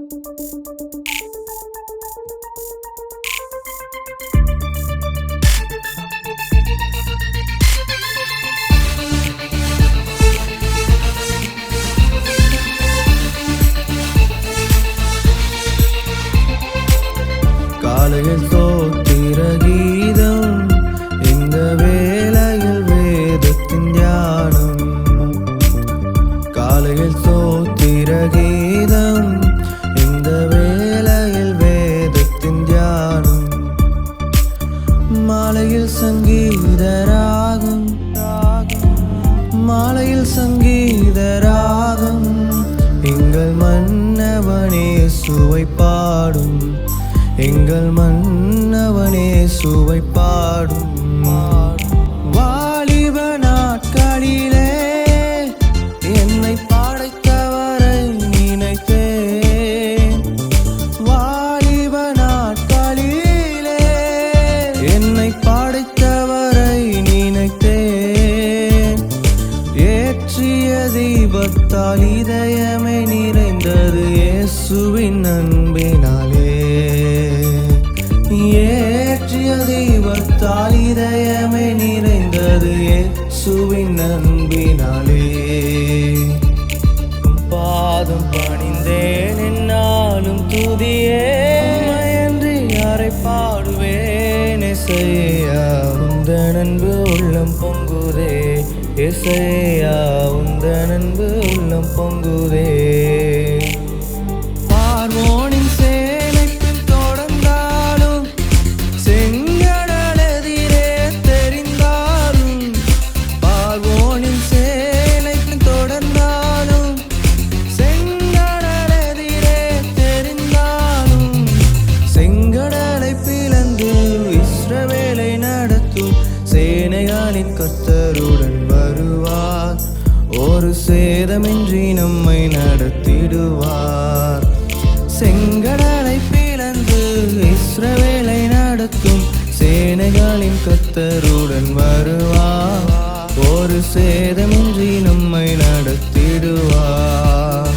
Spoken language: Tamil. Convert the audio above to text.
காலையில் சோத்திர கீதம், இந்த வேளையில் வேதத்தின் தியானம். காலையில் சோத்திர கீதம், இந்த வேளையில் வேதத்தின் தியானம். மாலையில் சங்கீத ராகம், மாலையில் சங்கீத ராகம், எங்கள் மன்னவனே சுவை பாடும், எங்கள் மன்னவனே சுவை பாடும். வாலிப நாட்களிலே என்னை படைத்தவரை நினைத்தேன், வாலிப நாட்களிலே என்னை படைத்தவரை நினைத்தேன். ஏற்றிய தீபத்தால் இதயமே நிறைந்தது இயேசுவின் அன்பினாலே, ஏற்றிய தீபத்தால் இதயமே நிறைந்தது இயேசுவின் அன்பினாலே. பாதம் பணிந்தேன் என்னாலும் துதியே, என்று யாரை பாடுவேன் இசையா, உந்தன் அன்பு உள்ளம் பொங்குதே, இசையா உந்தன் அன்பு உள்ளம் பொங்குதே. பார்வோனின் சேனை பின் தொடர்ந்தாலும், செங்கடல் எதிரே தெரிந்தாலும், பார்வோனின் சேனை பின் தொடர்ந்தாலும், செங்கடல் எதிரே தெரிந்தாலும், செங்கடலை பிளந்து இஸ்ரவேலை நடத்தும் சேனைகளின் கர்த்தருடன் வருவார், ஒரு சேதமின்றி நம்மை நடத்திடுவார். செங்கடலை பிளந்து இஸ்ரவேலை நடத்தும் சேனைகளின் கர்த்தருடன் வருவார், ஒரு சேதமின்றி நம்மை நடத்திடுவார்.